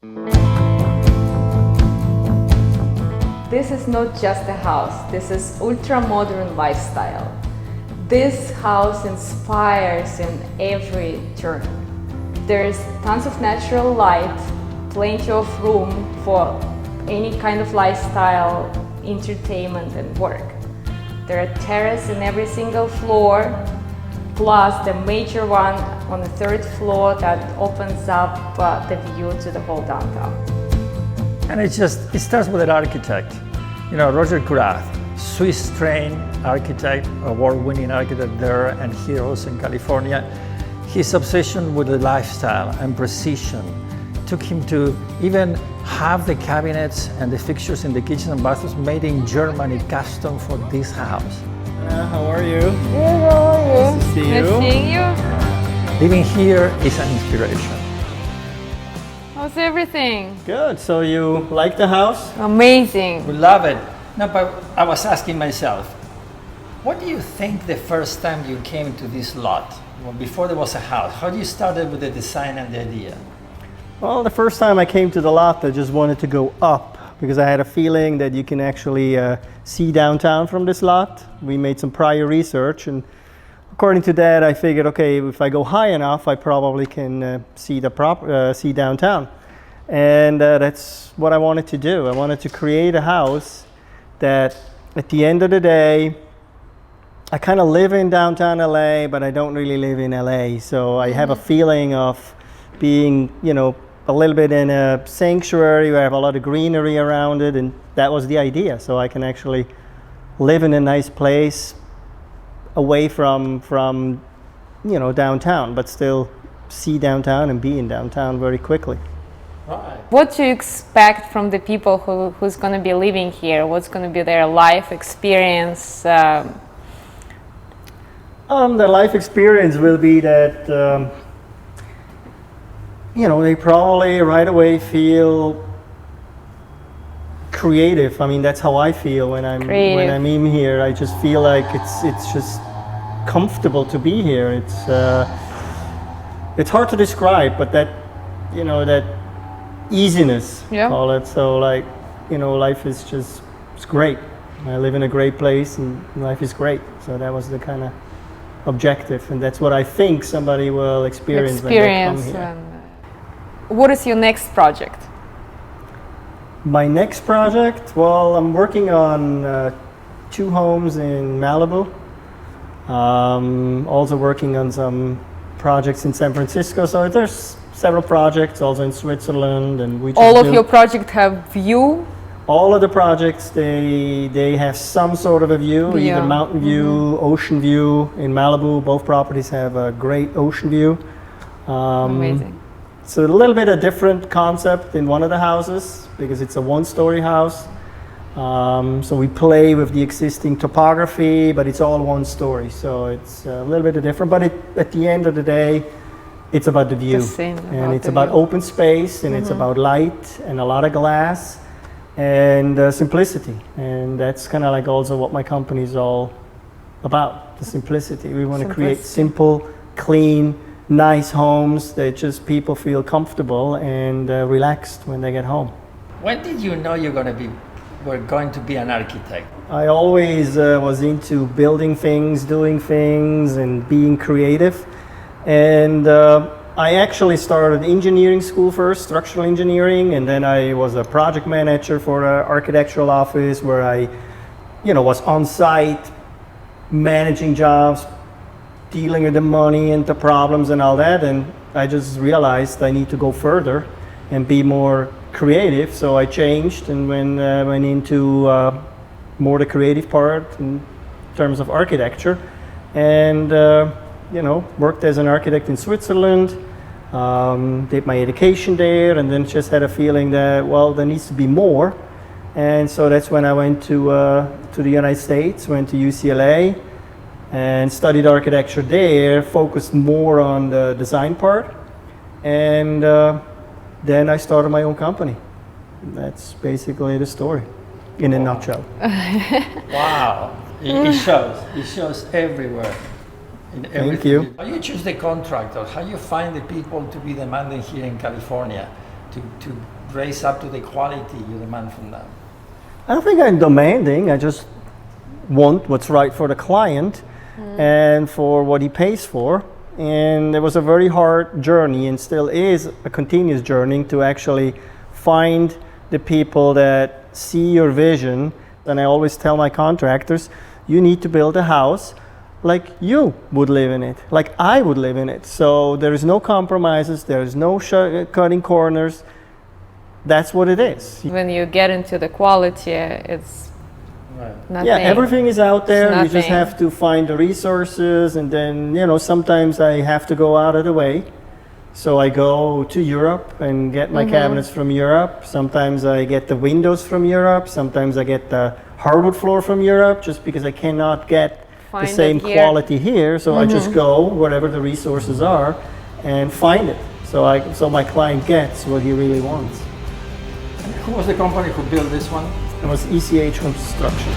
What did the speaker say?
This is not just a house, this is ultra-modern lifestyle. This house inspires in every turn. There's tons of natural light, plenty of room for any kind of lifestyle, entertainment and work. There are terraces in every single floor, plus the major one on the third floor that opens up the view to the whole downtown. And it starts with an architect. You know, Roger Kurath, Swiss-trained architect, award-winning architect there and here also in California. His obsession with the lifestyle and precision took him to even have the cabinets and the fixtures in the kitchen and bathrooms made in Germany, custom for this house. How are you? Good, how are you? Nice to see you. Nice seeing you. Living here is an inspiration. How's everything? Good. So you like the house? Amazing. We love it. No, but I was asking myself, what do you think the first time you came to this lot? Well, before there was a house, how do you started with the design and the idea? Well, the first time I came to the lot, I just wanted to go up because I had a feeling that you can actually see downtown from this lot. We made some prior research, and according to that, I figured, okay, if I go high enough, I probably can see downtown. And that's what I wanted to do. I wanted to create a house that at the end of the day, I kind of live in downtown LA, but I don't really live in LA. So I have a feeling of being, you know, a little bit in a sanctuary where I have a lot of greenery around it, and that was the idea. So I can actually live in a nice place away from you know, downtown, but still see downtown and be in downtown very quickly. Right. What do you expect from the people who's going to be living here? What's going to be their life experience? The life experience will be that you know, they probably right away feel creative. I mean, that's how I feel when I'm in here. I just feel like it's just comfortable to be here. It's hard to describe, but that, you know, that easiness, call it. So like, you know, life is just, it's great. I live in a great place and life is great. So that was the kind of objective, and that's what I think somebody will experience when they come here. What is your next project? My next project, well, I'm working on 2 homes in Malibu. Also working on some projects in San Francisco. So there's several projects also in Switzerland, and we just all of your projects have view? All of the projects, they have some sort of a view, either mountain view, ocean view. In Malibu, both properties have a great ocean view. Amazing. It's a little bit a different concept in one of the houses because it's a 1-story house. So we play with the existing topography, but it's all 1 story. So it's a little bit different, but at the end of the day, it's about the view. And it's about open space, and it's about light and a lot of glass and simplicity. And that's kind of like also what my company is all about, the simplicity. We want to create simple, clean, nice homes that just people feel comfortable and relaxed when they get home. When did you know were going to be an architect? I always was into building things, doing things, and being creative. And I actually started engineering school first, structural engineering, and then I was a project manager for an architectural office where I, you know, was on site, managing jobs, dealing with the money and the problems and all that. And I just realized I need to go further and be more creative. So I changed and went into more the creative part in terms of architecture, and you know, worked as an architect in Switzerland, did my education there, and then just had a feeling that, well, there needs to be more. And so that's when I went to the United States, went to UCLA and studied architecture there, focused more on the design part. And then I started my own company. That's basically the story in a nutshell. Wow, it shows everywhere. Thank you. How you choose the contractor? How you find the people to be demanding here in California? to raise up to the quality you demand from them? I don't think I'm demanding. I just want what's right for the client and for what he pays for. And it was a very hard journey, and still is a continuous journey, to actually find the people that see your vision. And I always tell my contractors, you need to build a house like you would live in it, like I would live in it. So there is no compromises, there is no cutting corners. That's what it is. When you get into the quality, it's nothing. Yeah, everything is out there. You just nothing. have to find the resources, and then, you know, sometimes I have to go out of the way. So I go to Europe and get my cabinets from Europe. Sometimes I get the windows from Europe. Sometimes I get the hardwood floor from Europe, just because I cannot get Find the same it here. quality here. So I just go wherever the resources are and find it. So my client gets what he really wants. Who was the company who built this one? It was ECH Construction.